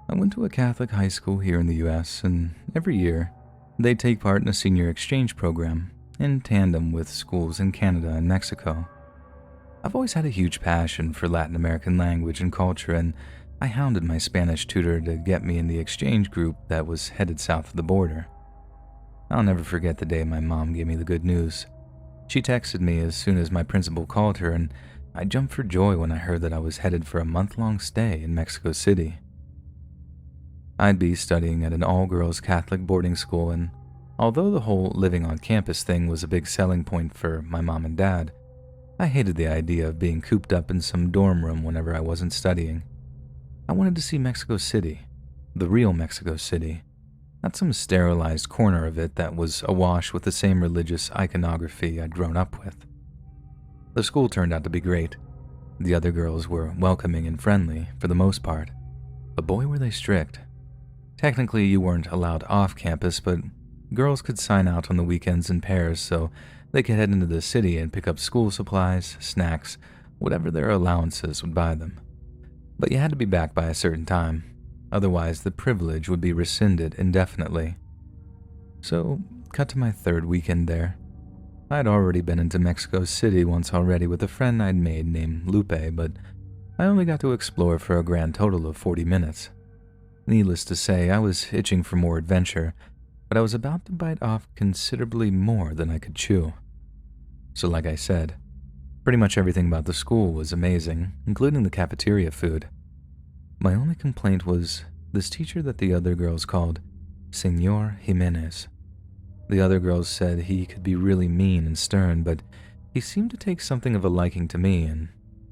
I went to a Catholic high school here in the US, and every year, they take part in a senior exchange program in tandem with schools in Canada and Mexico. I've always had a huge passion for Latin American language and culture, and I hounded my Spanish tutor to get me in the exchange group that was headed south of the border. I'll never forget the day my mom gave me the good news. She texted me as soon as my principal called her, and I jumped for joy when I heard that I was headed for a month-long stay in Mexico City. I'd be studying at an all-girls Catholic boarding school, and although the whole living on campus thing was a big selling point for my mom and dad, I hated the idea of being cooped up in some dorm room whenever I wasn't studying. I wanted to see Mexico City, the real Mexico City, not some sterilized corner of it that was awash with the same religious iconography I'd grown up with. The school turned out to be great. The other girls were welcoming and friendly, for the most part, but boy were they strict. Technically, you weren't allowed off campus, but girls could sign out on the weekends in pairs so they could head into the city and pick up school supplies, snacks, whatever their allowances would buy them. But you had to be back by a certain time, otherwise the privilege would be rescinded indefinitely. So, cut to my third weekend there. I'd already been into Mexico City once already with a friend I'd made named Lupe, but I only got to explore for a grand total of 40 minutes. Needless to say, I was itching for more adventure, but I was about to bite off considerably more than I could chew. So like I said, pretty much everything about the school was amazing, including the cafeteria food. My only complaint was this teacher that the other girls called Senor Jimenez. The other girls said he could be really mean and stern, but he seemed to take something of a liking to me, and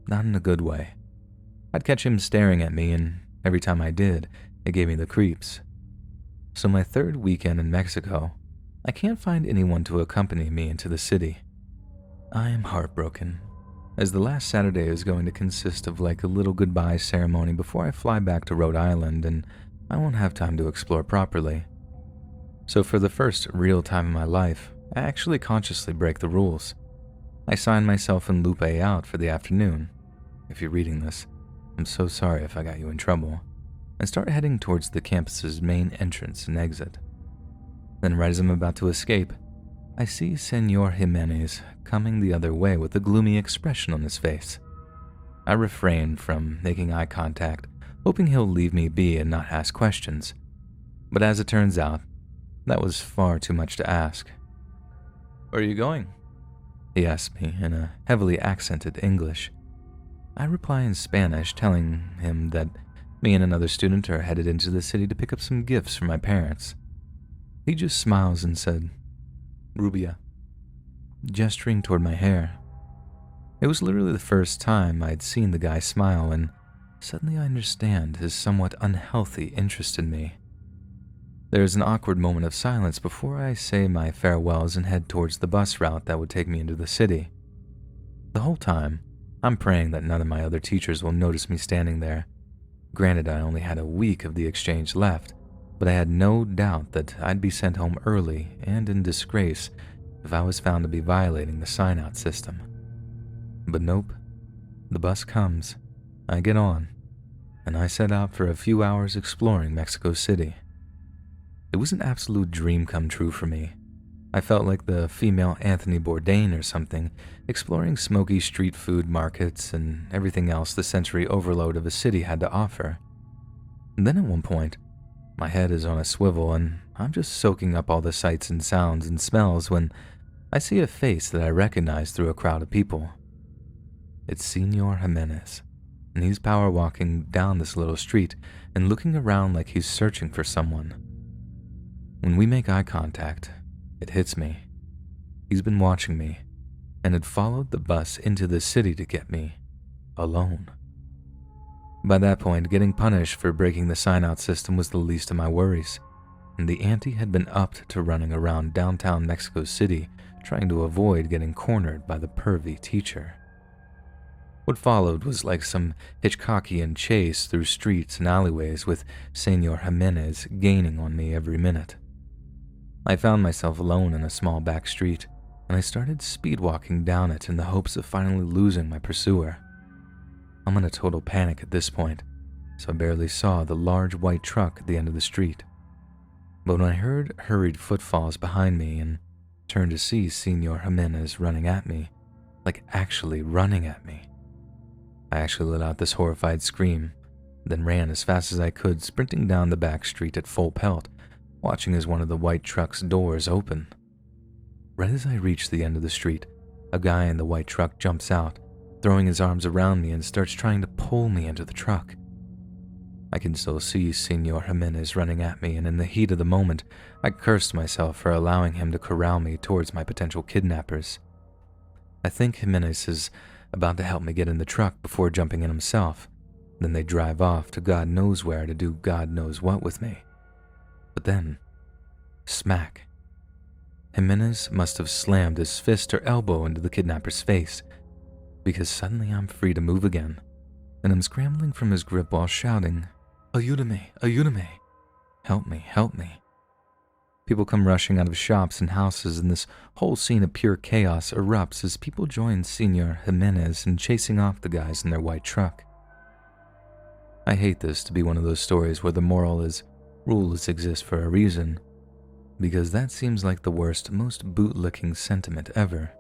not in a good way. I'd catch him staring at me, and every time I did, it gave me the creeps. So my third weekend in Mexico, I can't find anyone to accompany me into the city. I am heartbroken, as the last Saturday is going to consist of like a little goodbye ceremony before I fly back to Rhode Island, and I won't have time to explore properly. So for the first real time in my life, I actually consciously break the rules. I sign myself and Lupe out for the afternoon. If you're reading this, I'm so sorry if I got you in trouble. And start heading towards the campus's main entrance and exit. Then right as I'm about to escape, I see Senor Jimenez coming the other way with a gloomy expression on his face. I refrain from making eye contact, hoping he'll leave me be and not ask questions. But as it turns out, that was far too much to ask. "Where are you going?" he asked me in a heavily accented English. I reply in Spanish, telling him that me and another student are headed into the city to pick up some gifts for my parents. He just smiles and said, "Rubia," gesturing toward my hair. It was literally the first time I'd seen the guy smile, and suddenly I understand his somewhat unhealthy interest in me. There's an awkward moment of silence before I say my farewells and head towards the bus route that would take me into the city. The whole time, I'm praying that none of my other teachers will notice me standing there. Granted, I only had a week of the exchange left, but I had no doubt that I'd be sent home early and in disgrace if I was found to be violating the sign-out system. But nope. The bus comes, I get on, and I set out for a few hours exploring Mexico City. It was an absolute dream come true for me. I felt like the female Anthony Bourdain or something, exploring smoky street food markets and everything else the sensory overload of a city had to offer. And then at one point, my head is on a swivel and I'm just soaking up all the sights and sounds and smells when I see a face that I recognize through a crowd of people. It's Senor Jimenez, and he's power walking down this little street and looking around like he's searching for someone. When we make eye contact, it hits me. He's been watching me, and had followed the bus into the city to get me, alone. By that point, getting punished for breaking the sign-out system was the least of my worries, and the ante had been upped to running around downtown Mexico City, trying to avoid getting cornered by the pervy teacher. What followed was like some Hitchcockian chase through streets and alleyways with Senor Jimenez gaining on me every minute. I found myself alone in a small back street, and I started speed-walking down it in the hopes of finally losing my pursuer. I'm in a total panic at this point, so I barely saw the large white truck at the end of the street. But when I heard hurried footfalls behind me and turned to see Senor Jimenez running at me, like actually running at me, I actually let out this horrified scream, then ran as fast as I could, sprinting down the back street at full pelt, watching as one of the white truck's doors open. Right as I reached the end of the street, a guy in the white truck jumps out, throwing his arms around me and starts trying to pull me into the truck. I can still see Senor Jimenez running at me, and in the heat of the moment, I cursed myself for allowing him to corral me towards my potential kidnappers. I think Jimenez is about to help me get in the truck before jumping in himself. Then they drive off to God knows where to do God knows what with me. But then, smack. Jimenez must have slammed his fist or elbow into the kidnapper's face, because suddenly I'm free to move again, and I'm scrambling from his grip while shouting, "Ayúdame, ayúdame! Help me, help me!" People come rushing out of shops and houses, and this whole scene of pure chaos erupts as people join Senor Jimenez in chasing off the guys in their white truck. I hate this to be one of those stories where the moral is rules exist for a reason, because that seems like the worst, most bootlicking sentiment ever.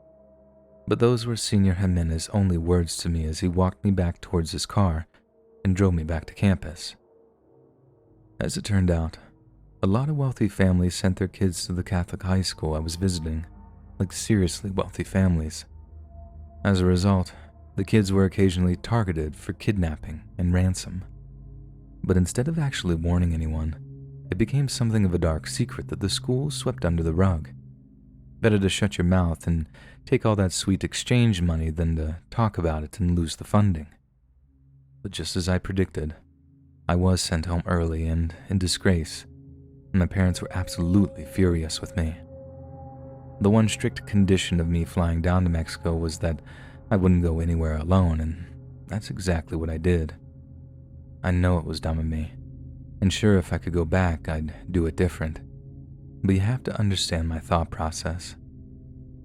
But those were Senor Jimenez's only words to me as he walked me back towards his car and drove me back to campus. As it turned out, a lot of wealthy families sent their kids to the Catholic high school I was visiting, like seriously wealthy families. As a result, the kids were occasionally targeted for kidnapping and ransom. But instead of actually warning anyone, it became something of a dark secret that the school swept under the rug. Better to shut your mouth and take all that sweet exchange money than to talk about it and lose the funding. But just as I predicted, I was sent home early and in disgrace, and my parents were absolutely furious with me. The one strict condition of me flying down to Mexico was that I wouldn't go anywhere alone, and that's exactly what I did. I know it was dumb of me, and sure, if I could go back, I'd do it different. But you have to understand my thought process.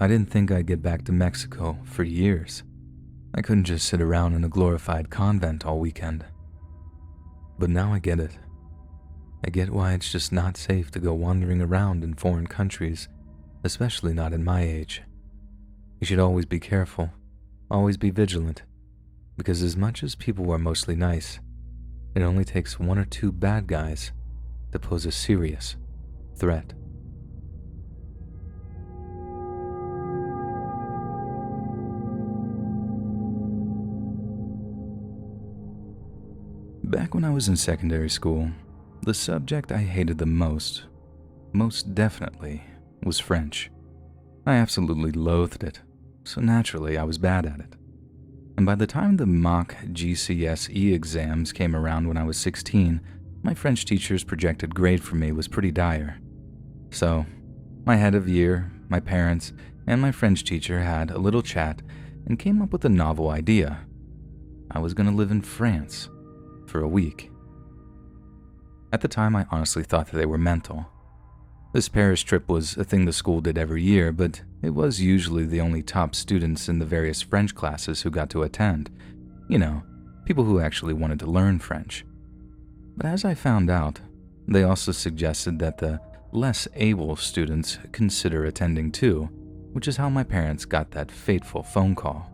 I didn't think I'd get back to Mexico for years. I couldn't just sit around in a glorified convent all weekend. But now I get it. I get why it's just not safe to go wandering around in foreign countries, especially not at my age. You should always be careful, always be vigilant, because as much as people are mostly nice, it only takes one or two bad guys to pose a serious threat. Back when I was in secondary school, the subject I hated the most definitely, was French. I absolutely loathed it, so naturally I was bad at it. And by the time the mock GCSE exams came around when I was 16, my French teacher's projected grade for me was pretty dire. So, my head of year, my parents, and my French teacher had a little chat and came up with a novel idea. I was going to live in France for a week. At the time, I honestly thought that they were mental. This Paris trip was a thing the school did every year, but it was usually the only top students in the various French classes who got to attend. You know, people who actually wanted to learn French. But as I found out, they also suggested that the less able students consider attending too, which is how my parents got that fateful phone call.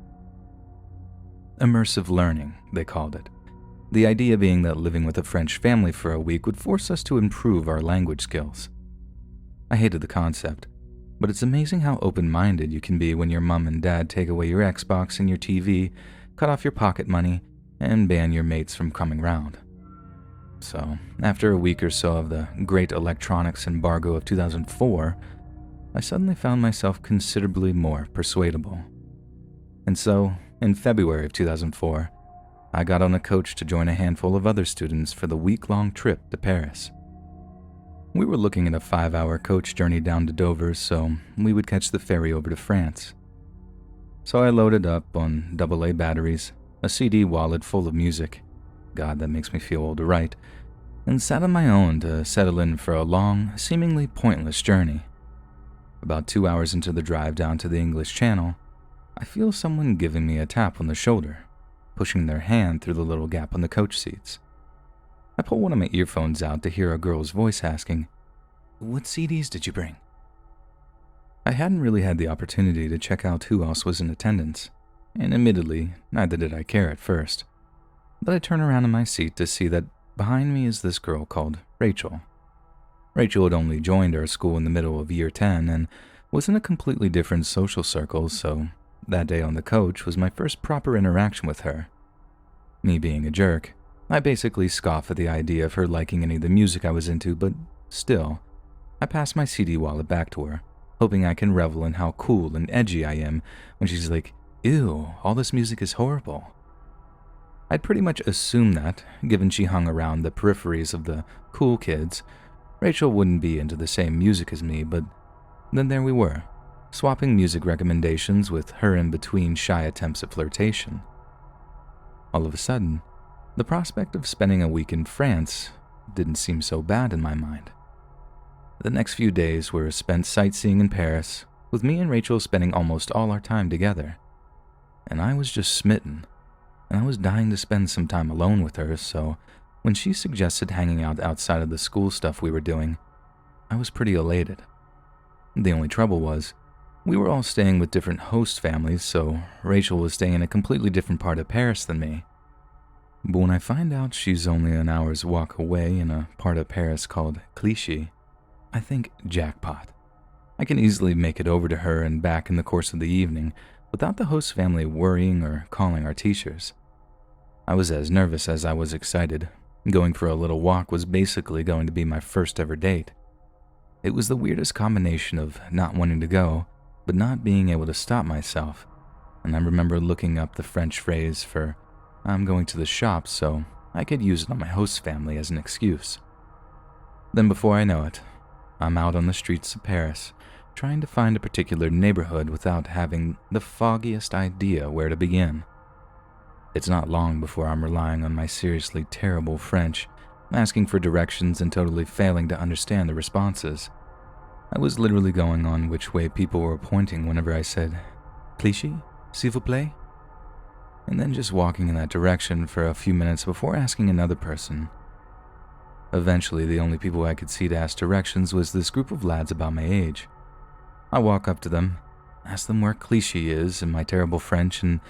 Immersive learning, they called it. The idea being that living with a French family for a week would force us to improve our language skills. I hated the concept, but it's amazing how open-minded you can be when your mom and dad take away your Xbox and your TV, cut off your pocket money, and ban your mates from coming round. So, after a week or so of the great electronics embargo of 2004, I suddenly found myself considerably more persuadable. And so, in February of 2004, I got on a coach to join a handful of other students for the week-long trip to Paris. We were looking at a 5-hour coach journey down to Dover, so we would catch the ferry over to France. So I loaded up on AA batteries, a CD wallet full of music, God, that makes me feel old to write, and sat on my own to settle in for a long, seemingly pointless journey. About 2 hours into the drive down to the English Channel, I feel someone giving me a tap on the shoulder, pushing their hand through the little gap on the coach seats. I pull one of my earphones out to hear a girl's voice asking, "What CDs did you bring?" I hadn't really had the opportunity to check out who else was in attendance, and admittedly, neither did I care at first. But I turn around in my seat to see that behind me is this girl called Rachel. Rachel had only joined our school in the middle of year 10 and was in a completely different social circle, so that day on the coach was my first proper interaction with her. Me being a jerk, I basically scoff at the idea of her liking any of the music I was into, but still, I pass my CD wallet back to her, hoping I can revel in how cool and edgy I am when she's like, "Ew, all this music is horrible." I'd pretty much assumed that, given she hung around the peripheries of the cool kids, Rachel wouldn't be into the same music as me, but then there we were, swapping music recommendations with her in between shy attempts at flirtation. All of a sudden, the prospect of spending a week in France didn't seem so bad in my mind. The next few days were spent sightseeing in Paris, with me and Rachel spending almost all our time together. And I was just smitten, and I was dying to spend some time alone with her, so when she suggested hanging out outside of the school stuff we were doing, I was pretty elated. The only trouble was, we were all staying with different host families, so Rachel was staying in a completely different part of Paris than me. But when I find out she's only an hour's walk away in a part of Paris called Clichy, I think jackpot. I can easily make it over to her and back in the course of the evening without the host family worrying or calling our teachers. I was as nervous as I was excited. Going for a little walk was basically going to be my first ever date. It was the weirdest combination of not wanting to go, but not being able to stop myself, and I remember looking up the French phrase for "I'm going to the shop" so I could use it on my host family as an excuse. Then before I know it, I'm out on the streets of Paris, trying to find a particular neighborhood without having the foggiest idea where to begin. It's not long before I'm relying on my seriously terrible French, asking for directions and totally failing to understand the responses. I was literally going on which way people were pointing whenever I said, "Clichy, s'il vous plaît?" and then just walking in that direction for a few minutes before asking another person. Eventually, the only people I could see to ask directions was this group of lads about my age. I walk up to them, ask them where Clichy is in my terrible French, and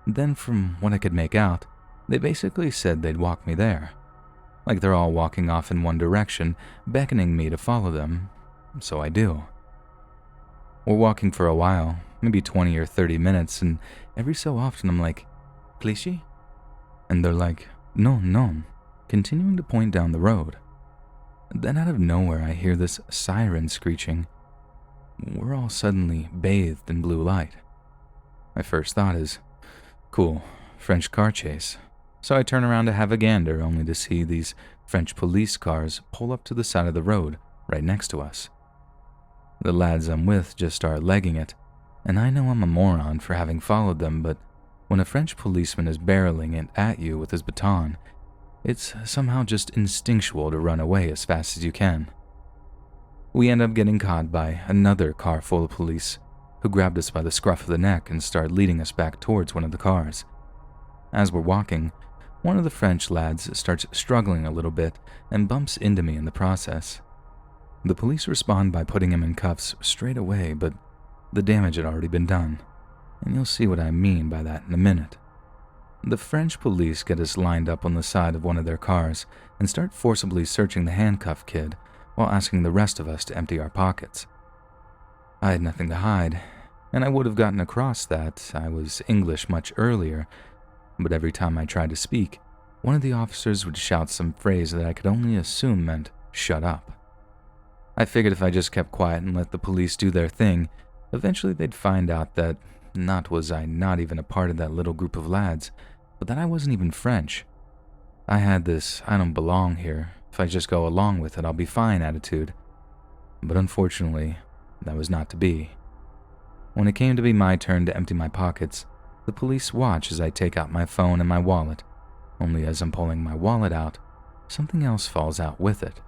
then from what I could make out, they basically said they'd walk me there. Like they're all walking off in one direction, beckoning me to follow them, so I do. We're walking for a while, maybe 20 or 30 minutes, and every so often I'm like, "Clichy?" And they're like, "No, no," continuing to point down the road. Then out of nowhere I hear this siren screeching. We're all suddenly bathed in blue light. My first thought is, cool, French car chase. So I turn around to have a gander, only to see these French police cars pull up to the side of the road right next to us. The lads I'm with just start legging it, and I know I'm a moron for having followed them, but when a French policeman is barreling it at you with his baton, it's somehow just instinctual to run away as fast as you can. We end up getting caught by another car full of police, who grabbed us by the scruff of the neck and started leading us back towards one of the cars. As we're walking, one of the French lads starts struggling a little bit and bumps into me in the process. The police respond by putting him in cuffs straight away, but the damage had already been done, and you'll see what I mean by that in a minute. The French police get us lined up on the side of one of their cars and start forcibly searching the handcuffed kid while asking the rest of us to empty our pockets. I had nothing to hide, and I would have gotten across that I was English much earlier, but every time I tried to speak, one of the officers would shout some phrase that I could only assume meant "shut up." I figured if I just kept quiet and let the police do their thing, eventually they'd find out that not was I not even a part of that little group of lads, but that I wasn't even French. I had this "I don't belong here, if I just go along with it I'll be fine" attitude, but unfortunately, that was not to be. When it came to be my turn to empty my pockets, the police watch as I take out my phone and my wallet, only as I'm pulling my wallet out, something else falls out with it,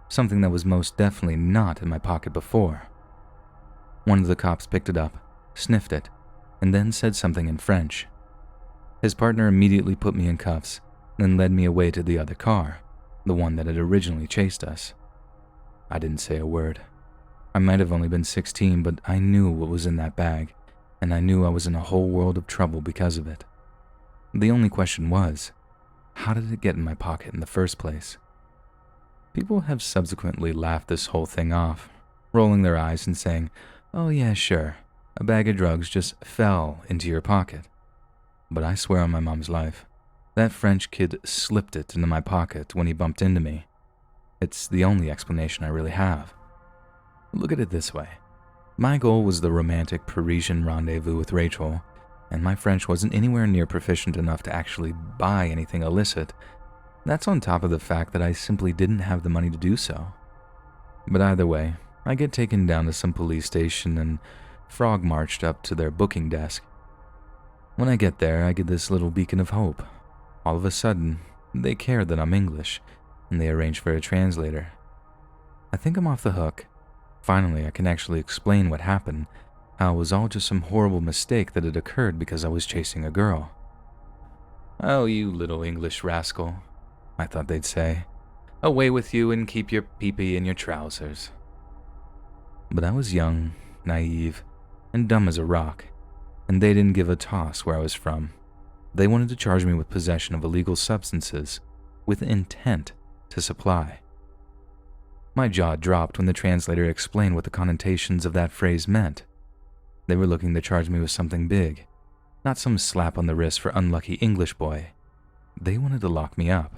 something that was most definitely not in my pocket before. One of the cops picked it up, sniffed it, and then said something in French. His partner immediately put me in cuffs, then led me away to the other car, the one that had originally chased us. I didn't say a word. I might have only been 16, but I knew what was in that bag, and I knew I was in a whole world of trouble because of it. The only question was, how did it get in my pocket in the first place? People have subsequently laughed this whole thing off, rolling their eyes and saying, "Oh yeah, sure, a bag of drugs just fell into your pocket." But I swear on my mom's life, that French kid slipped it into my pocket when he bumped into me. It's the only explanation I really have. Look at it this way. My goal was the romantic Parisian rendezvous with Rachel, and my French wasn't anywhere near proficient enough to actually buy anything illicit. That's on top of the fact that I simply didn't have the money to do so. But either way, I get taken down to some police station and frog marched up to their booking desk. When I get there, I get this little beacon of hope. All of a sudden, they care that I'm English, and they arrange for a translator. I think I'm off the hook. Finally, I can actually explain what happened, how it was all just some horrible mistake that had occurred because I was chasing a girl. "Oh, you little English rascal," I thought they'd say. "Away with you and keep your pee-pee in your trousers." But I was young, naive, and dumb as a rock, and they didn't give a toss where I was from. They wanted to charge me with possession of illegal substances with intent to supply. My jaw dropped when the translator explained what the connotations of that phrase meant. They were looking to charge me with something big, not some slap on the wrist for unlucky English boy. They wanted to lock me up.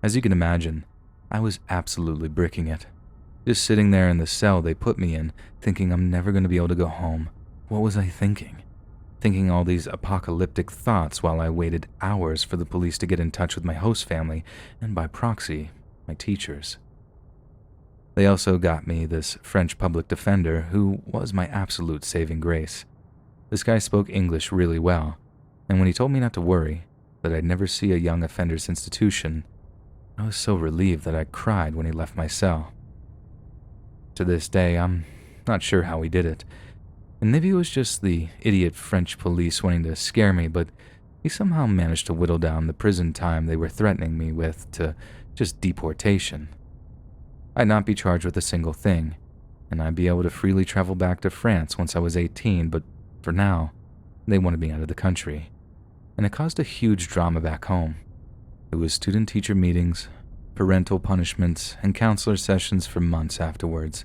As you can imagine, I was absolutely bricking it. Just sitting there in the cell they put me in, thinking I'm never going to be able to go home. What was I thinking? Thinking all these apocalyptic thoughts while I waited hours for the police to get in touch with my host family, and by proxy, my teachers. They also got me this French public defender who was my absolute saving grace. This guy spoke English really well, and when he told me not to worry, that I'd never see a young offenders institution, I was so relieved that I cried when he left my cell. To this day, I'm not sure how he did it, and maybe it was just the idiot French police wanting to scare me, but he somehow managed to whittle down the prison time they were threatening me with to just deportation. I'd not be charged with a single thing, and I'd be able to freely travel back to France once I was 18, but for now, they wanted me out of the country, and it caused a huge drama back home. It was student-teacher meetings, parental punishments, and counselor sessions for months afterwards,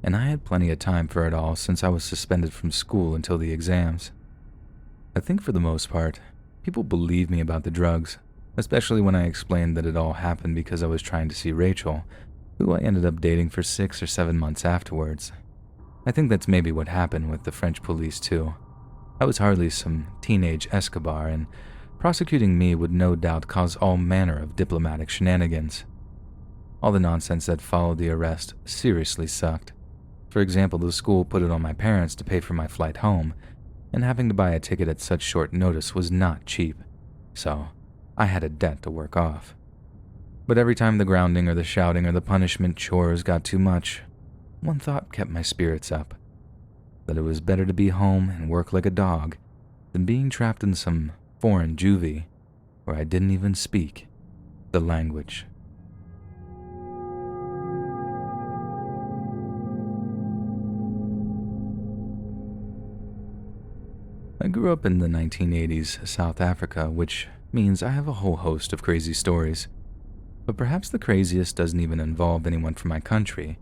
and I had plenty of time for it all since I was suspended from school until the exams. I think for the most part, people believed me about the drugs, especially when I explained that it all happened because I was trying to see Rachel, who I ended up dating for 6 or 7 months afterwards. I think that's maybe what happened with the French police too. I was hardly some teenage Escobar, and prosecuting me would no doubt cause all manner of diplomatic shenanigans. All the nonsense that followed the arrest seriously sucked. For example, the school put it on my parents to pay for my flight home, and having to buy a ticket at such short notice was not cheap, so I had a debt to work off. But every time the grounding or the shouting or the punishment chores got too much, one thought kept my spirits up: that it was better to be home and work like a dog than being trapped in some foreign juvie where I didn't even speak the language. I grew up in the 1980s South Africa, which means I have a whole host of crazy stories. But perhaps the craziest doesn't even involve anyone from my country,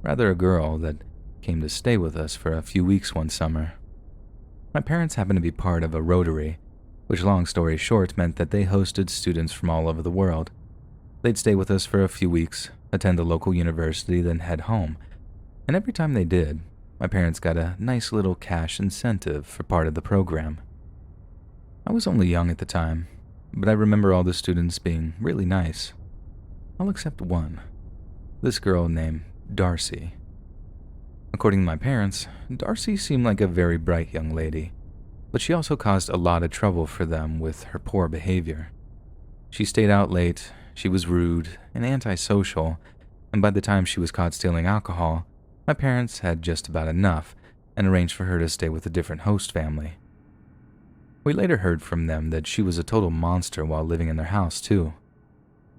rather a girl that came to stay with us for a few weeks one summer. My parents happened to be part of a Rotary, which, long story short, meant that they hosted students from all over the world. They'd stay with us for a few weeks, attend a local university, then head home. And every time they did, my parents got a nice little cash incentive for part of the program. I was only young at the time, but I remember all the students being really nice. All except one, this girl named Darcy. According to my parents, Darcy seemed like a very bright young lady, but she also caused a lot of trouble for them with her poor behavior. She stayed out late, she was rude and antisocial, and by the time she was caught stealing alcohol, my parents had just about enough and arranged for her to stay with a different host family. We later heard from them that she was a total monster while living in their house, too.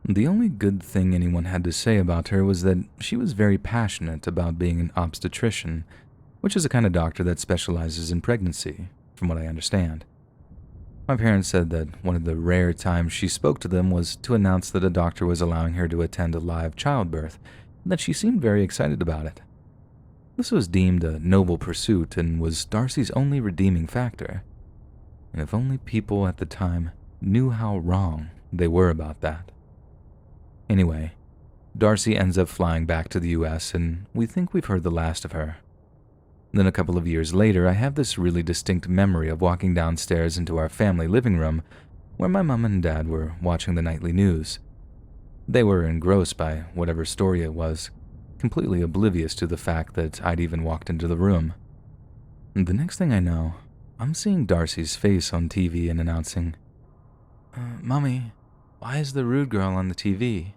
The only good thing anyone had to say about her was that she was very passionate about being an obstetrician, which is a kind of doctor that specializes in pregnancy, from what I understand. My parents said that one of the rare times she spoke to them was to announce that a doctor was allowing her to attend a live childbirth, and that she seemed very excited about it. This was deemed a noble pursuit and was Darcy's only redeeming factor. And if only people at the time knew how wrong they were about that. Anyway, Darcy ends up flying back to the US, and we think we've heard the last of her. Then a couple of years later, I have this really distinct memory of walking downstairs into our family living room where my mom and dad were watching the nightly news. They were engrossed by whatever story it was, completely oblivious to the fact that I'd even walked into the room. The next thing I know, I'm seeing Darcy's face on TV and announcing, Mommy, why is the rude girl on the TV?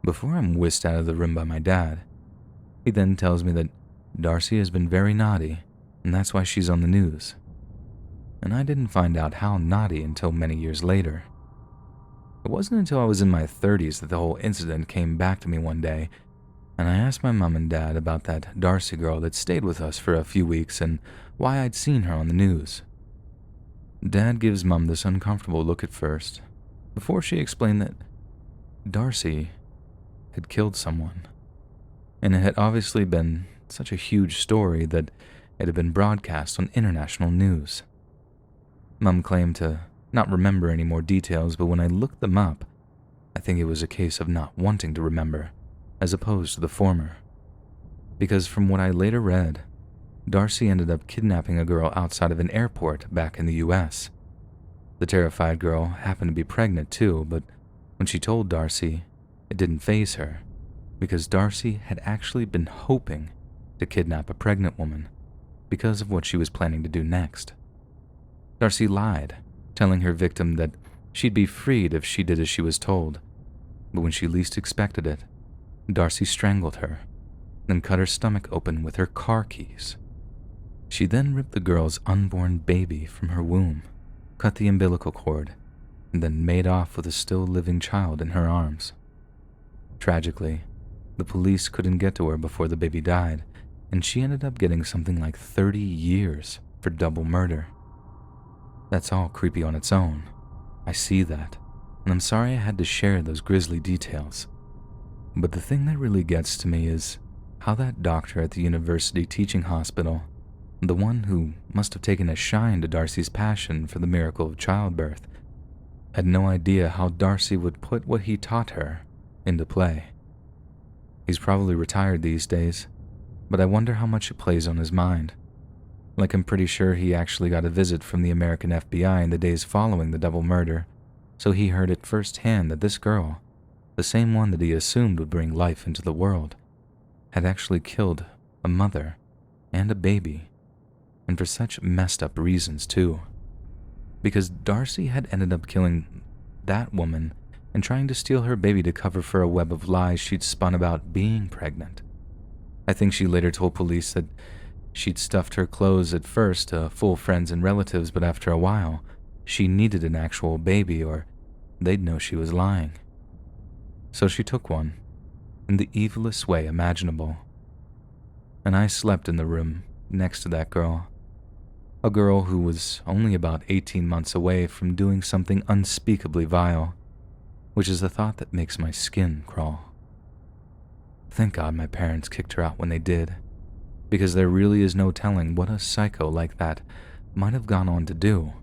Before I'm whisked out of the room by my dad, he then tells me that Darcy has been very naughty, and that's why she's on the news. And I didn't find out how naughty until many years later. It wasn't until I was in my 30s that the whole incident came back to me one day, and I asked my mom and dad about that Darcy girl that stayed with us for a few weeks and why I'd seen her on the news. Dad gives Mom this uncomfortable look at first, before she explained that Darcy had killed someone, and it had obviously been such a huge story that it had been broadcast on international news. Mom claimed to not remember any more details, but when I looked them up, I think it was a case of not wanting to remember, as opposed to the former. Because from what I later read, Darcy ended up kidnapping a girl outside of an airport back in the US. The terrified girl happened to be pregnant too, but when she told Darcy, it didn't faze her, because Darcy had actually been hoping to kidnap a pregnant woman because of what she was planning to do next. Darcy lied, telling her victim that she'd be freed if she did as she was told, but when she least expected it, Darcy strangled her, then cut her stomach open with her car keys. She then ripped the girl's unborn baby from her womb, cut the umbilical cord, and then made off with a still living child in her arms. Tragically, the police couldn't get to her before the baby died, and she ended up getting something like 30 years for double murder. That's all creepy on its own. I see that, and I'm sorry I had to share those grisly details. But the thing that really gets to me is how that doctor at the university teaching hospital, the one who must have taken a shine to Darcy's passion for the miracle of childbirth, had no idea how Darcy would put what he taught her into play. He's probably retired these days, but I wonder how much it plays on his mind. Like, I'm pretty sure he actually got a visit from the American FBI in the days following the double murder, so he heard it firsthand that this girl, the same one that he assumed would bring life into the world, had actually killed a mother and a baby, and for such messed up reasons too. Because Darcy had ended up killing that woman and trying to steal her baby to cover for a web of lies she'd spun about being pregnant. I think she later told police that she'd stuffed her clothes at first to fool friends and relatives, but after a while, she needed an actual baby or they'd know she was lying. So she took one, in the evilest way imaginable. And I slept in the room next to that girl. A girl who was only about 18 months away from doing something unspeakably vile, which is the thought that makes my skin crawl. Thank God my parents kicked her out when they did, because there really is no telling what a psycho like that might have gone on to do,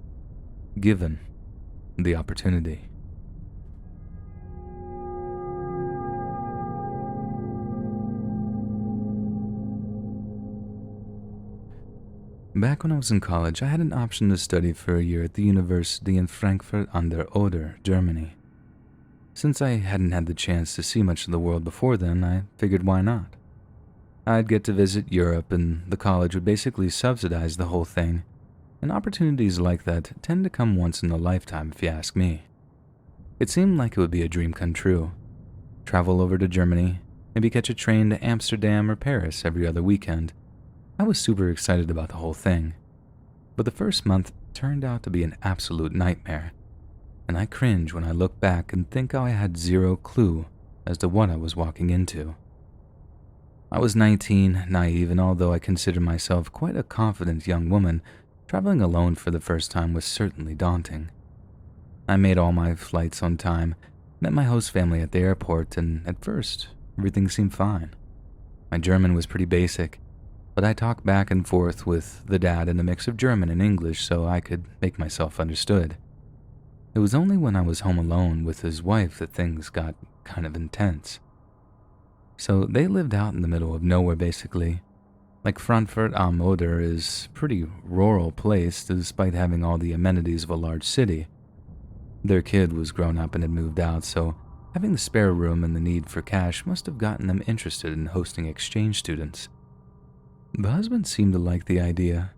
given the opportunity. Back when I was in college, I had an option to study for a year at the university in Frankfurt an der Oder, Germany. Since I hadn't had the chance to see much of the world before then, I figured why not. I'd get to visit Europe, and the college would basically subsidize the whole thing, and opportunities like that tend to come once in a lifetime if you ask me. It seemed like it would be a dream come true. Travel over to Germany, maybe catch a train to Amsterdam or Paris every other weekend. I was super excited about the whole thing, but the first month turned out to be an absolute nightmare. and I cringe when I look back and think how I had zero clue as to what I was walking into. I was 19, naive, and although I consider myself quite a confident young woman, traveling alone for the first time was certainly daunting. I made all my flights on time, met my host family at the airport, and at first, everything seemed fine. My German was pretty basic, but I talked back and forth with the dad in a mix of German and English so I could make myself understood. It was only when I was home alone with his wife that things got kind of intense. So they lived out in the middle of nowhere basically. Like Frankfurt am Oder is a pretty rural place despite having all the amenities of a large city. Their kid was grown up and had moved out, so having the spare room and the need for cash must have gotten them interested in hosting exchange students. The husband seemed to like the idea.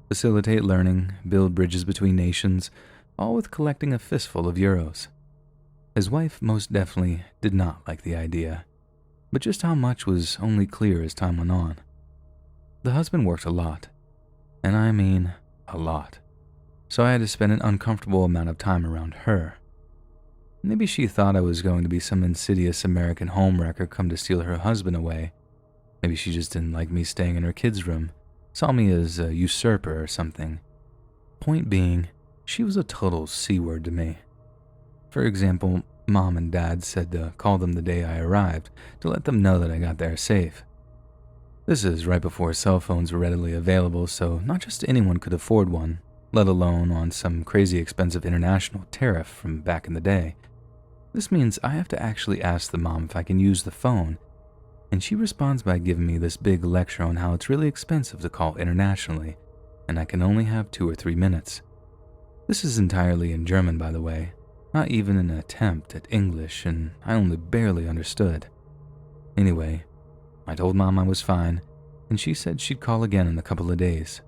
Facilitate learning, build bridges between nations, all with collecting a fistful of euros. His wife most definitely did not like the idea, but just how much was only clear as time went on. The husband worked a lot, and I mean a lot, so I had to spend an uncomfortable amount of time around her. Maybe she thought I was going to be some insidious American homewrecker come to steal her husband away. Maybe she just didn't like me staying in her kid's room, saw me as a usurper or something. Point being, she was a total C-word to me. For example, Mom and Dad said to call them the day I arrived to let them know that I got there safe. This is right before cell phones were readily available, so not just anyone could afford one, let alone on some crazy expensive international tariff from back in the day. This means I have to actually ask the mom if I can use the phone, and she responds by giving me this big lecture on how it's really expensive to call internationally, and I can only have 2 or 3 minutes. This is entirely in German, by the way, not even an attempt at English, and I only barely understood. Anyway, I told Mom I was fine, and she said she'd call again in a couple of days.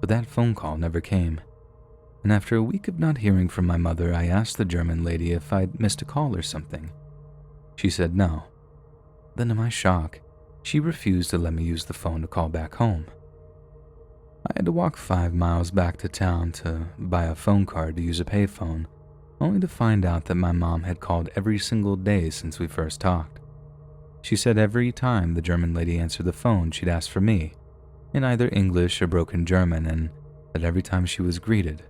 But that phone call never came, and after a week of not hearing from my mother, I asked the German lady if I'd missed a call or something. She said no. Then to my shock, she refused to let me use the phone to call back home. I had to walk 5 miles back to town to buy a phone card to use a payphone, only to find out that my mom had called every single day since we first talked. She said every time the German lady answered the phone, she'd ask for me, in either English or broken German, and that every time she was greeted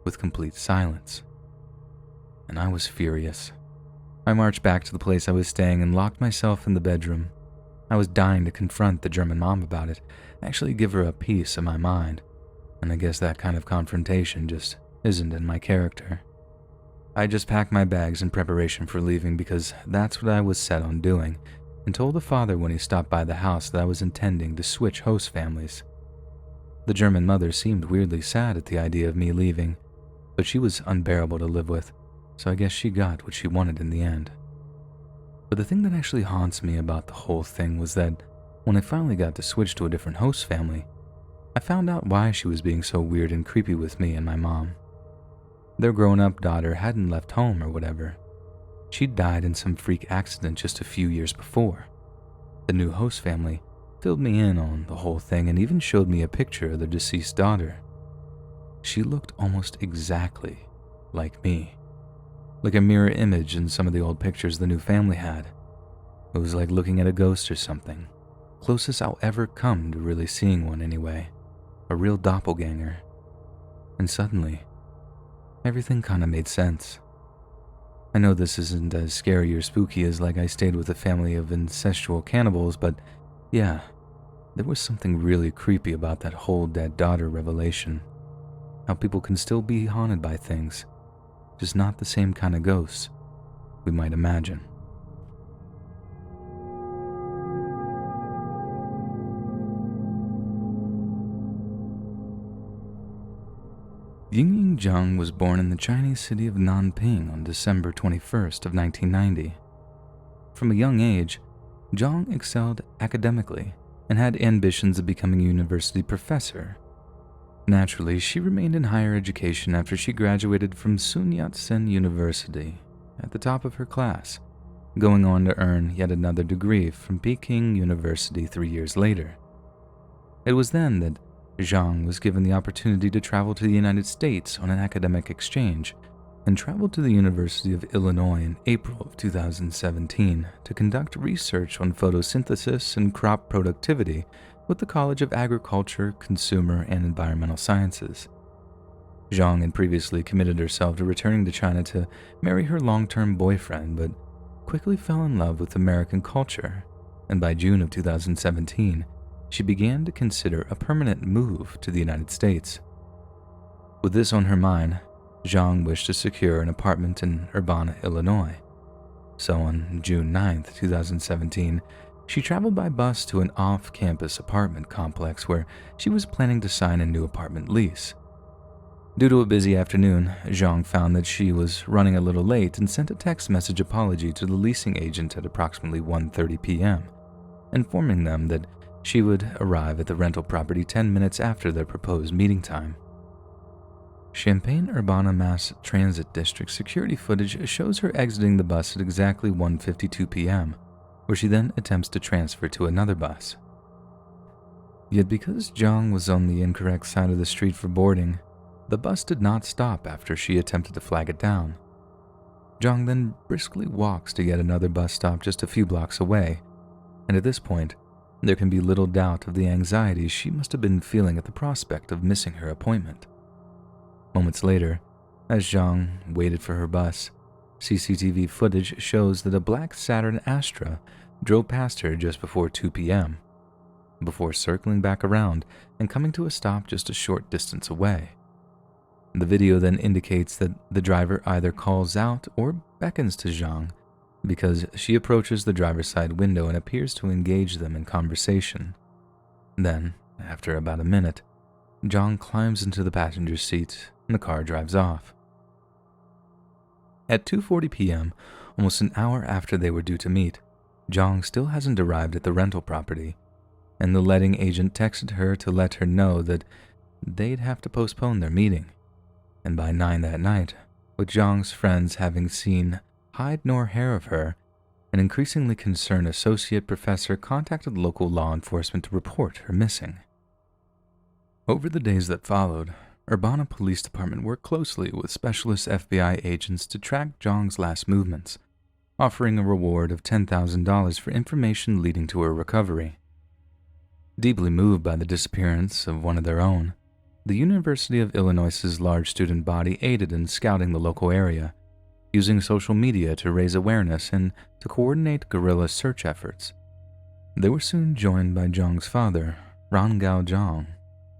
with complete silence. And I was furious. I marched back to the place I was staying and locked myself in the bedroom. I was dying to confront the German mom about it, actually give her a piece of my mind, and I guess that kind of confrontation just isn't in my character. I just packed my bags in preparation for leaving because that's what I was set on doing, and told the father when he stopped by the house that I was intending to switch host families. The German mother seemed weirdly sad at the idea of me leaving, but she was unbearable to live with, so I guess she got what she wanted in the end. But the thing that actually haunts me about the whole thing was that when I finally got to switch to a different host family, I found out why she was being so weird and creepy with me and my mom. Their grown-up daughter hadn't left home or whatever. She'd died in some freak accident just a few years before. The new host family filled me in on the whole thing and even showed me a picture of their deceased daughter. She looked almost exactly like me, like a mirror image in some of the old pictures the new family had. It was like looking at a ghost or something, closest I'll ever come to really seeing one anyway, a real doppelganger. And suddenly, everything kind of made sense. I know this isn't as scary or spooky as like I stayed with a family of incestual cannibals, but yeah, there was something really creepy about that whole dead daughter revelation. How people can still be haunted by things, just not the same kind of ghosts we might imagine. Yingying Zhang was born in the Chinese city of Nanping on December 21st of 1990. From a young age, Zhang excelled academically and had ambitions of becoming a university professor. Naturally, she remained in higher education after she graduated from Sun Yat-sen University at the top of her class, going on to earn yet another degree from Peking University 3 years later. It was then that Zhang was given the opportunity to travel to the United States on an academic exchange and traveled to the University of Illinois in April of 2017 to conduct research on photosynthesis and crop productivity with the College of Agriculture, Consumer, and Environmental Sciences. Zhang had previously committed herself to returning to China to marry her long-term boyfriend, but quickly fell in love with American culture, and by June of 2017, she began to consider a permanent move to the United States. With this on her mind, Zhang wished to secure an apartment in Urbana, Illinois. So on June 9, 2017, she traveled by bus to an off-campus apartment complex where she was planning to sign a new apartment lease. Due to a busy afternoon, Zhang found that she was running a little late and sent a text message apology to the leasing agent at approximately 1:30 p.m., informing them that she would arrive at the rental property 10 minutes after their proposed meeting time. Champaign-Urbana Mass Transit District security footage shows her exiting the bus at exactly 1:52 p.m., where she then attempts to transfer to another bus. Yet because Zhang was on the incorrect side of the street for boarding, the bus did not stop after she attempted to flag it down. Zhang then briskly walks to yet another bus stop just a few blocks away, and at this point, there can be little doubt of the anxiety she must have been feeling at the prospect of missing her appointment. Moments later, as Zhang waited for her bus, CCTV footage shows that a black Saturn Astra drove past her just before 2 p.m., before circling back around and coming to a stop just a short distance away. The video then indicates that the driver either calls out or beckons to Zhang because she approaches the driver's side window and appears to engage them in conversation. Then, after about a minute, Zhang climbs into the passenger seat and the car drives off. At 2:40 p.m., almost an hour after they were due to meet, Zhang still hasn't arrived at the rental property, and the letting agent texted her to let her know that they'd have to postpone their meeting. And by 9 that night, with Zhang's friends having seen hide nor hair of her, an increasingly concerned associate professor contacted local law enforcement to report her missing. Over the days that followed, Urbana Police Department worked closely with specialist FBI agents to track Zhang's last movements, offering a reward of $10,000 for information leading to her recovery. Deeply moved by the disappearance of one of their own, the University of Illinois' large student body aided in scouting the local area, using social media to raise awareness and to coordinate guerrilla search efforts. They were soon joined by Zhang's father, Rangao Zhang,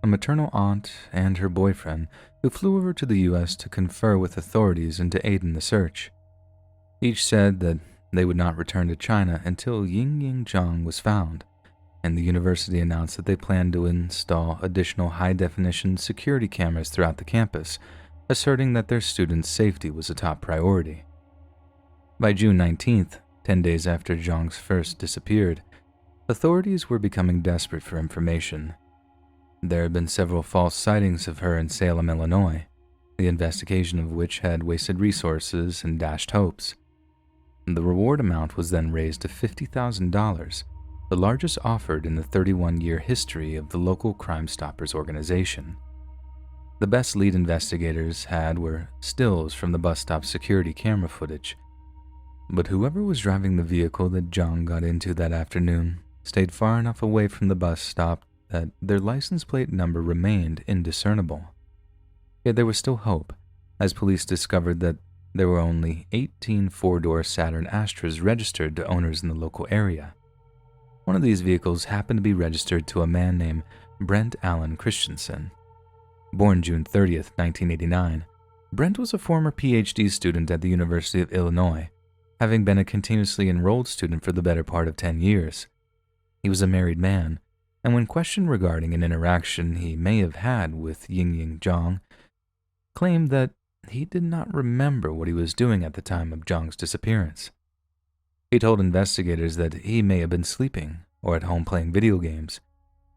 a maternal aunt, and her boyfriend, who flew over to the U.S. to confer with authorities and to aid in the search. Each said that they would not return to China until Yingying Zhang was found, and the university announced that they planned to install additional high-definition security cameras throughout the campus, asserting that their students' safety was a top priority. By June 19th, 10 days after Zhang's first disappeared, authorities were becoming desperate for information. There had been several false sightings of her in Salem, Illinois, the investigation of which had wasted resources and dashed hopes. The reward amount was then raised to $50,000, the largest offered in the 31-year history of the local Crime Stoppers organization. The best lead investigators had were stills from the bus stop security camera footage, but whoever was driving the vehicle that Zhang got into that afternoon stayed far enough away from the bus stop that their license plate number remained indiscernible. Yet there was still hope, as police discovered that there were only 18 four-door Saturn Astras registered to owners in the local area. One of these vehicles happened to be registered to a man named Brent Allen Christensen. Born June 30th, 1989, Brent was a former PhD student at the University of Illinois, having been a continuously enrolled student for the better part of 10 years. He was a married man, and when questioned regarding an interaction he may have had with Yingying Zhang, claimed that he did not remember what he was doing at the time of Zhang's disappearance. He told investigators that he may have been sleeping or at home playing video games,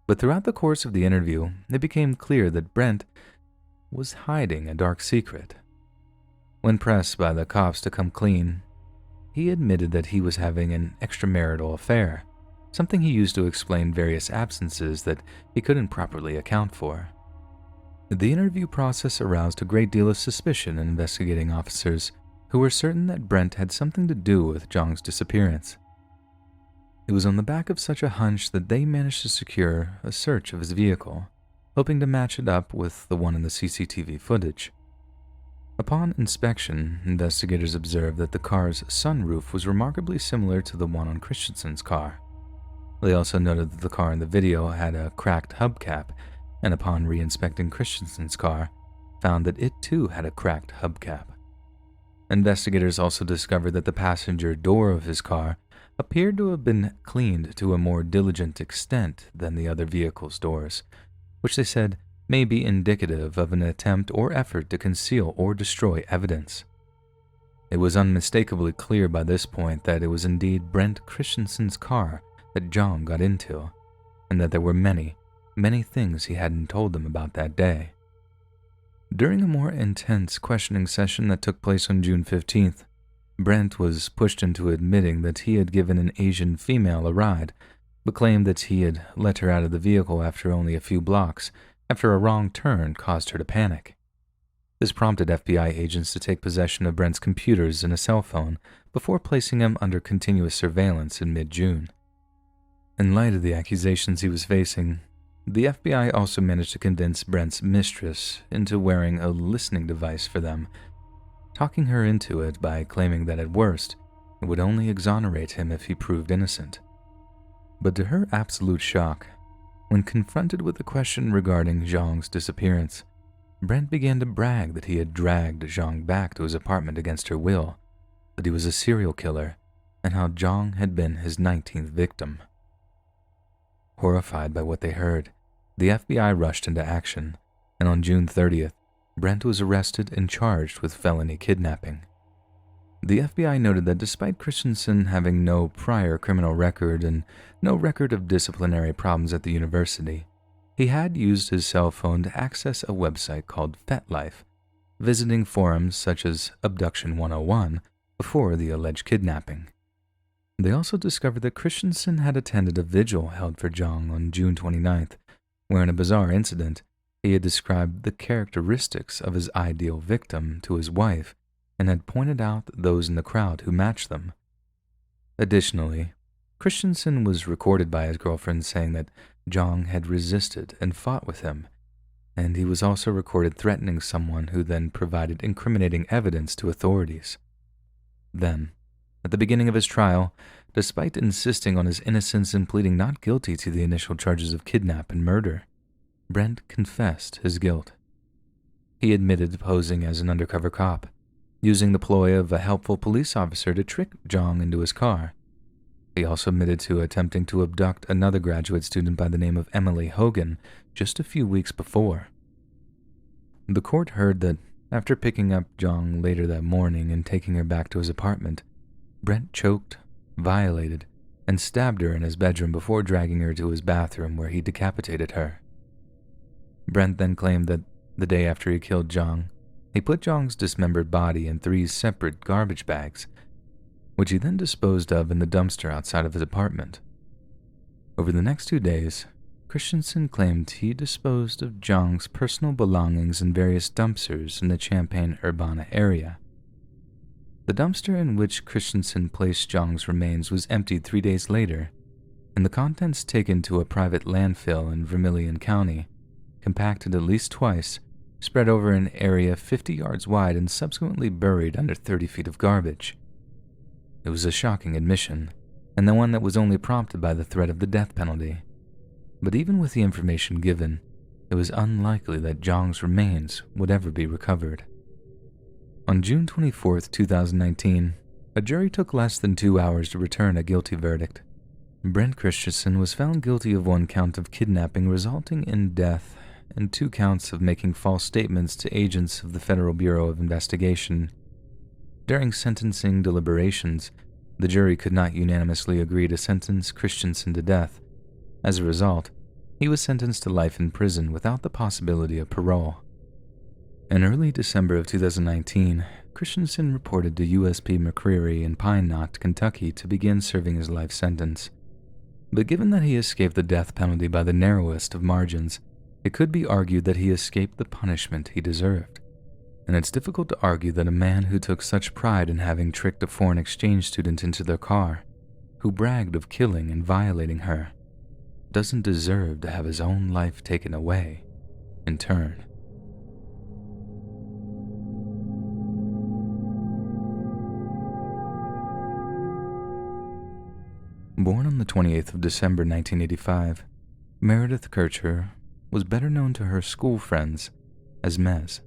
but throughout the course of the interview, it became clear that Brent was hiding a dark secret. When pressed by the cops to come clean, he admitted that he was having an extramarital affair, something he used to explain various absences that he couldn't properly account for. The interview process aroused a great deal of suspicion in investigating officers who were certain that Brent had something to do with Zhang's disappearance. It was on the back of such a hunch that they managed to secure a search of his vehicle, hoping to match it up with the one in the CCTV footage. Upon inspection, investigators observed that the car's sunroof was remarkably similar to the one on Christensen's car. They also noted that the car in the video had a cracked hubcap, and upon re-inspecting Christensen's car, found that it too had a cracked hubcap. Investigators also discovered that the passenger door of his car appeared to have been cleaned to a more diligent extent than the other vehicle's doors, which they said may be indicative of an attempt or effort to conceal or destroy evidence. It was unmistakably clear by this point that it was indeed Brent Christensen's car that Zhang got into, and that there were many things he hadn't told them about that day. During a more intense questioning session that took place on June 15th, Brent was pushed into admitting that he had given an Asian female a ride, but claimed that he had let her out of the vehicle after only a few blocks, after a wrong turn caused her to panic. This prompted FBI agents to take possession of Brent's computers and a cell phone before placing him under continuous surveillance in mid-June. In light of the accusations he was facing, the FBI also managed to convince Brent's mistress into wearing a listening device for them, talking her into it by claiming that at worst, it would only exonerate him if he proved innocent. But to her absolute shock, when confronted with the question regarding Zhang's disappearance, Brent began to brag that he had dragged Zhang back to his apartment against her will, that he was a serial killer, and how Zhang had been his 19th victim. Horrified by what they heard, the FBI rushed into action, and on June 30th, Brent was arrested and charged with felony kidnapping. The FBI noted that despite Christensen having no prior criminal record and no record of disciplinary problems at the university, he had used his cell phone to access a website called FetLife, visiting forums such as Abduction 101 before the alleged kidnapping. They also discovered that Christensen had attended a vigil held for Zhang on June 29th, where in a bizarre incident, he had described the characteristics of his ideal victim to his wife and had pointed out those in the crowd who matched them. Additionally, Christensen was recorded by his girlfriend saying that Zhang had resisted and fought with him, and he was also recorded threatening someone who then provided incriminating evidence to authorities. Then, at the beginning of his trial, despite insisting on his innocence and pleading not guilty to the initial charges of kidnap and murder, Brent confessed his guilt. He admitted posing as an undercover cop, using the ploy of a helpful police officer to trick Zhang into his car. He also admitted to attempting to abduct another graduate student by the name of Emily Hogan just a few weeks before. The court heard that after picking up Zhang later that morning and taking her back to his apartment, Brent choked, violated, and stabbed her in his bedroom before dragging her to his bathroom where he decapitated her. Brent then claimed that the day after he killed Zhang, he put Zhang's dismembered body in 3 separate garbage bags, which he then disposed of in the dumpster outside of his apartment. Over the next 2 days, Christensen claimed he disposed of Zhang's personal belongings in various dumpsters in the Champaign-Urbana area. The dumpster in which Christensen placed Zhang's remains was emptied 3 days later, and the contents taken to a private landfill in Vermilion County, compacted at least twice, spread over an area 50 yards wide and subsequently buried under 30 feet of garbage. It was a shocking admission, and the one that was only prompted by the threat of the death penalty. But even with the information given, it was unlikely that Zhang's remains would ever be recovered. On June 24, 2019, a jury took less than 2 hours to return a guilty verdict. Brent Christensen was found guilty of 1 count of kidnapping resulting in death and 2 counts of making false statements to agents of the Federal Bureau of Investigation. During sentencing deliberations, the jury could not unanimously agree to sentence Christensen to death. As a result, he was sentenced to life in prison without the possibility of parole. In early December of 2019, Christensen reported to USP McCreary in Pine Knot, Kentucky to begin serving his life sentence. But given that he escaped the death penalty by the narrowest of margins, It could be argued that he escaped the punishment he deserved, and it's difficult to argue that a man who took such pride in having tricked a foreign exchange student into their car, who bragged of killing and violating her, doesn't deserve to have his own life taken away in turn. Born on the 28th of December 1985, Meredith Kircher was better known to her school friends as Mez.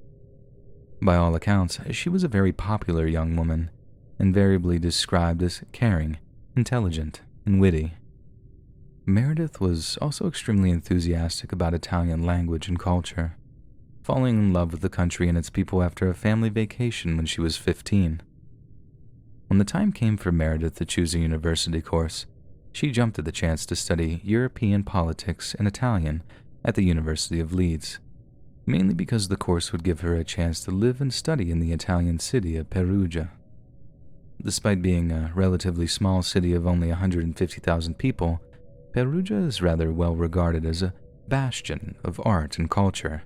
By all accounts, she was a very popular young woman, invariably described as caring, intelligent, and witty. Meredith was also extremely enthusiastic about Italian language and culture, falling in love with the country and its people after a family vacation when she was 15. When the time came for Meredith to choose a university course, she jumped at the chance to study European politics and Italian at the University of Leeds, mainly because the course would give her a chance to live and study in the Italian city of Perugia. Despite being a relatively small city of only 150,000 people, Perugia is rather well regarded as a bastion of art and culture.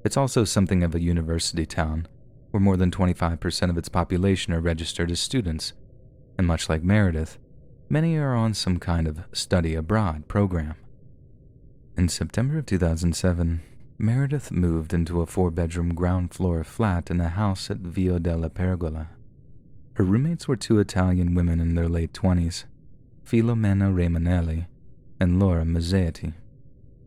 It's also something of a university town, where more than 25% of its population are registered as students, and much like Meredith, many are on some kind of study abroad program. In September of 2007, Meredith moved into a 4-bedroom ground-floor flat in a house at Via della Pergola. Her roommates were 2 Italian women in their late 20s, Filomena Ramonelli and Laura Mazzetti,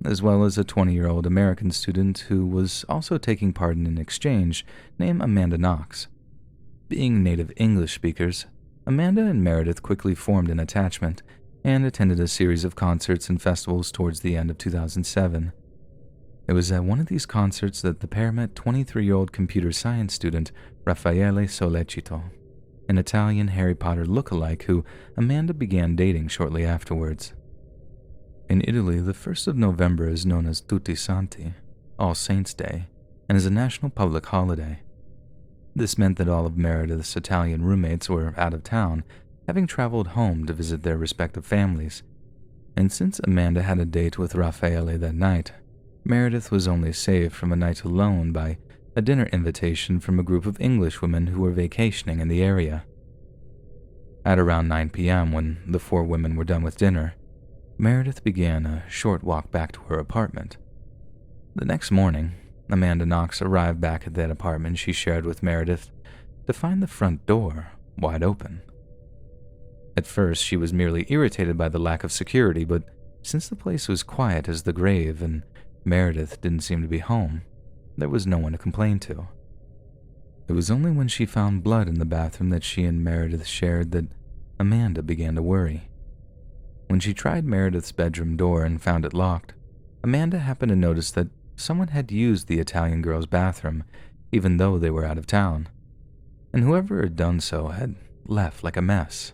as well as a 20-year-old American student who was also taking part in an exchange named Amanda Knox. Being native English speakers, Amanda and Meredith quickly formed an attachment and attended a series of concerts and festivals towards the end of 2007. It was at one of these concerts that the pair met 23-year-old computer science student Raffaele Sollecito, an Italian Harry Potter look-alike who Amanda began dating shortly afterwards. In Italy, the 1st of November is known as Tutti Santi, All Saints' Day, and is a national public holiday. This meant that all of Meredith's Italian roommates were out of town, having traveled home to visit their respective families, and since Amanda had a date with Raffaele that night, Meredith was only saved from a night alone by a dinner invitation from a group of English women who were vacationing in the area. At around 9 p.m., when the 4 women were done with dinner, Meredith began a short walk back to her apartment. The next morning, Amanda Knox arrived back at that apartment she shared with Meredith to find the front door wide open. At first, she was merely irritated by the lack of security, but since the place was quiet as the grave and Meredith didn't seem to be home, there was no one to complain to. It was only when she found blood in the bathroom that she and Meredith shared that Amanda began to worry. When she tried Meredith's bedroom door and found it locked, Amanda happened to notice that someone had used the Italian girl's bathroom, even though they were out of town, and whoever had done so had left like a mess.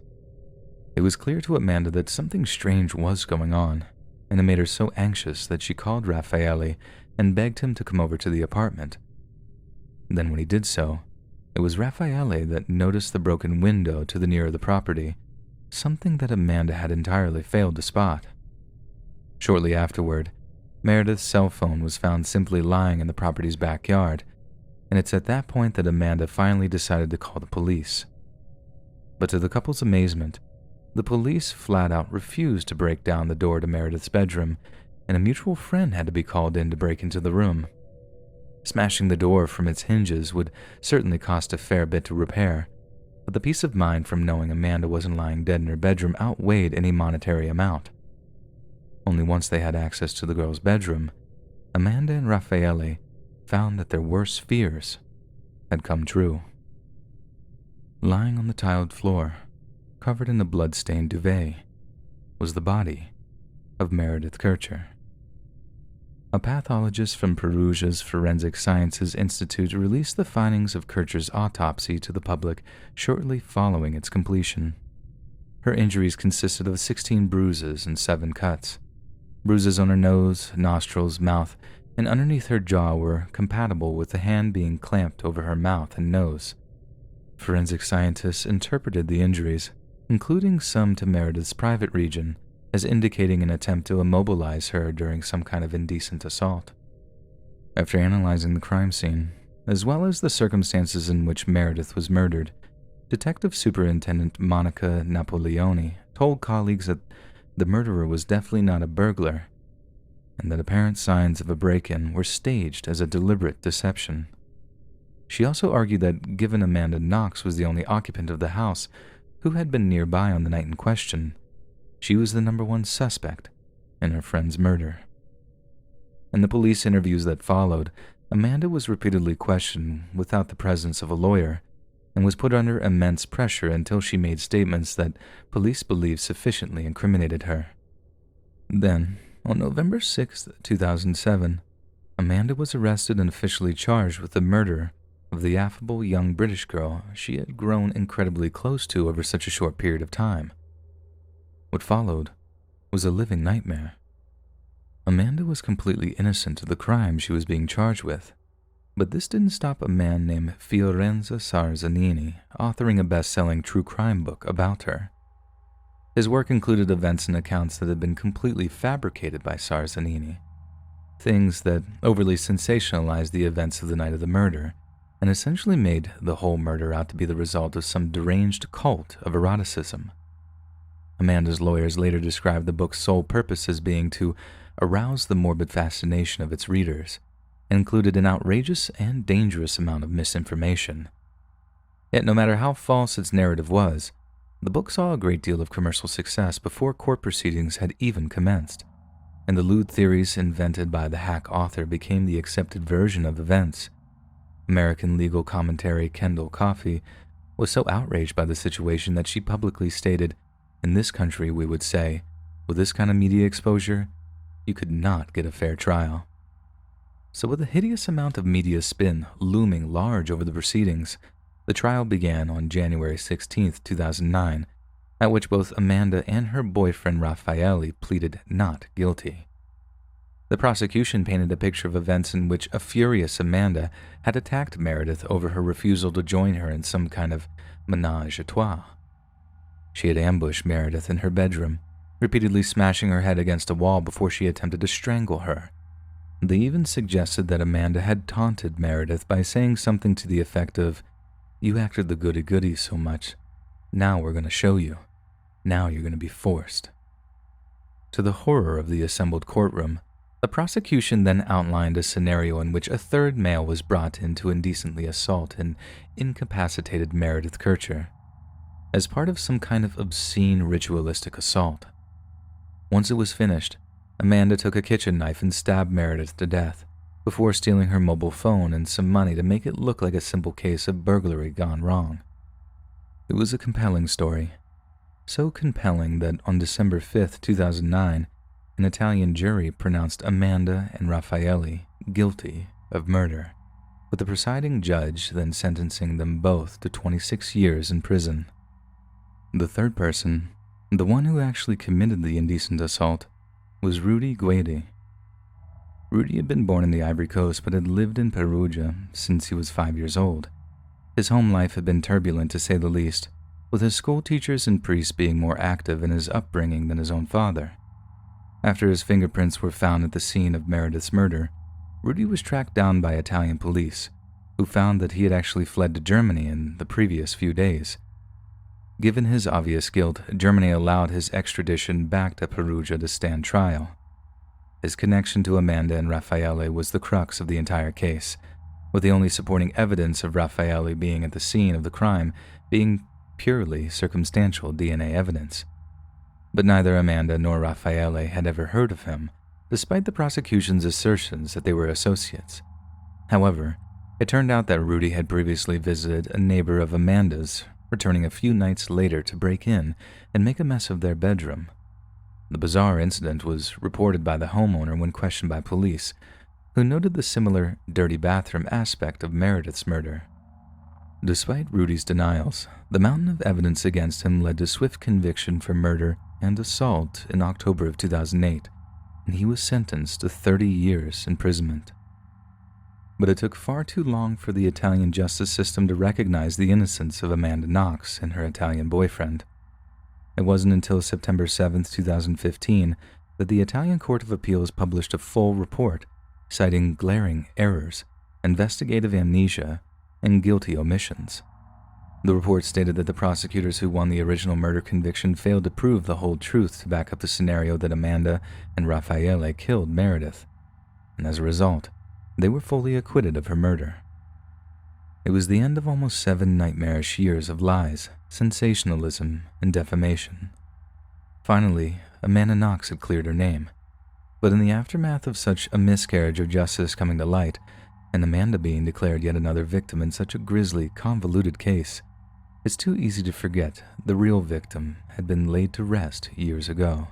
It was clear to Amanda that something strange was going on, and it made her so anxious that she called Raffaele and begged him to come over to the apartment. Then when he did so, it was Raffaele that noticed the broken window to the near of the property, something that Amanda had entirely failed to spot. Shortly afterward, Meredith's cell phone was found simply lying in the property's backyard, and it's at that point that Amanda finally decided to call the police. But to the couple's amazement, the police flat out refused to break down the door to Meredith's bedroom, and a mutual friend had to be called in to break into the room. Smashing the door from its hinges would certainly cost a fair bit to repair, but the peace of mind from knowing Amanda wasn't lying dead in her bedroom outweighed any monetary amount. Only once they had access to the girl's bedroom, Amanda and Raffaele found that their worst fears had come true. Lying on the tiled floor, covered in a blood-stained duvet, was the body of Meredith Kircher. A pathologist from Perugia's Forensic Sciences Institute released the findings of Kircher's autopsy to the public shortly following its completion. Her injuries consisted of 16 bruises and 7 cuts. Bruises on her nose, nostrils, mouth, and underneath her jaw were compatible with the hand being clamped over her mouth and nose. Forensic scientists interpreted the injuries, including some to Meredith's private region, as indicating an attempt to immobilize her during some kind of indecent assault. After analyzing the crime scene, as well as the circumstances in which Meredith was murdered, Detective Superintendent Monica Napoleoni told colleagues that the murderer was definitely not a burglar, and that apparent signs of a break-in were staged as a deliberate deception. She also argued that given Amanda Knox was the only occupant of the house who had been nearby on the night in question, she was the number one suspect in her friend's murder. In the police interviews that followed, Amanda was repeatedly questioned without the presence of a lawyer and was put under immense pressure until she made statements that police believed sufficiently incriminated her. Then, on November 6, 2007, Amanda was arrested and officially charged with the murder of the affable young British girl she had grown incredibly close to over such a short period of time. What followed was a living nightmare. Amanda was completely innocent of the crime she was being charged with, but this didn't stop a man named Fiorenzo Sarzanini authoring a best-selling true crime book about her. His work included events and accounts that had been completely fabricated by Sarzanini, things that overly sensationalized the events of the night of the murder, and essentially made the whole murder out to be the result of some deranged cult of eroticism. Amanda's lawyers later described the book's sole purpose as being to arouse the morbid fascination of its readers, and included an outrageous and dangerous amount of misinformation. Yet no matter how false its narrative was, the book saw a great deal of commercial success before court proceedings had even commenced, and the lewd theories invented by the hack author became the accepted version of events. American legal commentary Kendall Coffey was so outraged by the situation that she publicly stated, "In this country, we would say, with this kind of media exposure, you could not get a fair trial." So with a hideous amount of media spin looming large over the proceedings, the trial began on January 16, 2009, at which both Amanda and her boyfriend Raffaele pleaded not guilty. The prosecution painted a picture of events in which a furious Amanda had attacked Meredith over her refusal to join her in some kind of ménage à trois. She had ambushed Meredith in her bedroom, repeatedly smashing her head against a wall before she attempted to strangle her. They even suggested that Amanda had taunted Meredith by saying something to the effect of, "You acted the goody-goody so much. Now we're going to show you. Now you're going to be forced." To the horror of the assembled courtroom, the prosecution then outlined a scenario in which a third male was brought in to indecently assault and incapacitated Meredith Kircher, as part of some kind of obscene ritualistic assault. Once it was finished, Amanda took a kitchen knife and stabbed Meredith to death, before stealing her mobile phone and some money to make it look like a simple case of burglary gone wrong. It was a compelling story, so compelling that on December 5, 2009, an Italian jury pronounced Amanda and Raffaele guilty of murder, with the presiding judge then sentencing them both to 26 years in prison. The third person, the one who actually committed the indecent assault, was Rudy Guedi. Rudy had been born in the Ivory Coast but had lived in Perugia since he was 5 years old. His home life had been turbulent to say the least, with his school teachers and priests being more active in his upbringing than his own father. After his fingerprints were found at the scene of Meredith's murder, Rudy was tracked down by Italian police, who found that he had actually fled to Germany in the previous few days. Given his obvious guilt, Germany allowed his extradition back to Perugia to stand trial. His connection to Amanda and Raffaele was the crux of the entire case, with the only supporting evidence of Raffaele being at the scene of the crime being purely circumstantial DNA evidence. But neither Amanda nor Raffaele had ever heard of him, despite the prosecution's assertions that they were associates. However, it turned out that Rudy had previously visited a neighbor of Amanda's, returning a few nights later to break in and make a mess of their bedroom. The bizarre incident was reported by the homeowner when questioned by police, who noted the similar dirty bathroom aspect of Meredith's murder. Despite Rudy's denials, the mountain of evidence against him led to swift conviction for murder and assault in October of 2008, and he was sentenced to 30 years imprisonment. But it took far too long for the Italian justice system to recognize the innocence of Amanda Knox and her Italian boyfriend. It wasn't until September 7th, 2015, that the Italian Court of Appeals published a full report citing glaring errors, investigative amnesia, and guilty omissions. The report stated that the prosecutors who won the original murder conviction failed to prove the whole truth to back up the scenario that Amanda and Raffaele killed Meredith, and as a result, they were fully acquitted of her murder. It was the end of almost 7 nightmarish years of lies, sensationalism, and defamation. Finally, Amanda Knox had cleared her name, but in the aftermath of such a miscarriage of justice coming to light, and Amanda being declared yet another victim in such a grisly, convoluted case, it's too easy to forget the real victim had been laid to rest years ago.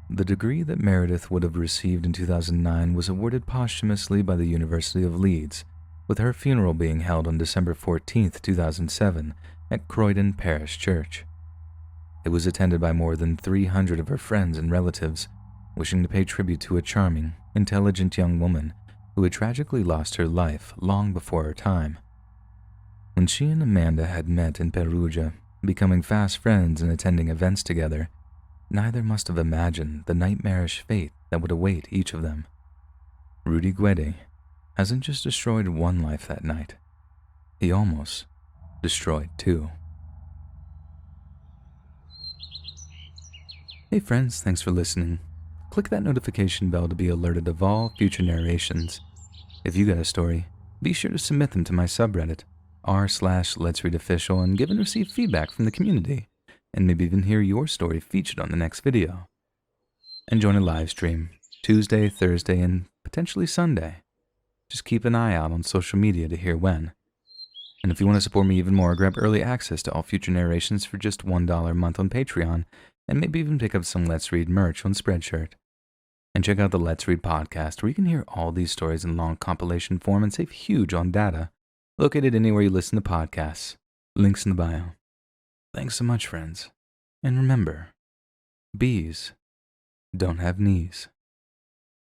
The degree that Meredith would have received in 2009 was awarded posthumously by the University of Leeds, with her funeral being held on December 14, 2007, at Croydon Parish Church. It was attended by more than 300 of her friends and relatives, wishing to pay tribute to a charming, intelligent young woman who had tragically lost her life long before her time. When she and Amanda had met in Perugia, becoming fast friends and attending events together, neither must have imagined the nightmarish fate that would await each of them. Rudy Guede hasn't just destroyed one life that night, he almost destroyed 2. Hey friends, thanks for listening. Click that notification bell to be alerted of all future narrations. If you got a story, be sure to submit them to my subreddit, r/letsreadofficial, and give and receive feedback from the community, and maybe even hear your story featured on the next video. And join a live stream, Tuesday, Thursday, and potentially Sunday. Just keep an eye out on social media to hear when. And if you want to support me even more, grab early access to all future narrations for just $1 a month on Patreon, and maybe even pick up some Let's Read merch on Spreadshirt. And check out the Let's Read podcast, where you can hear all these stories in long compilation form and save huge on data, located anywhere you listen to podcasts. Links in the bio. Thanks so much, friends. And remember, bees don't have knees.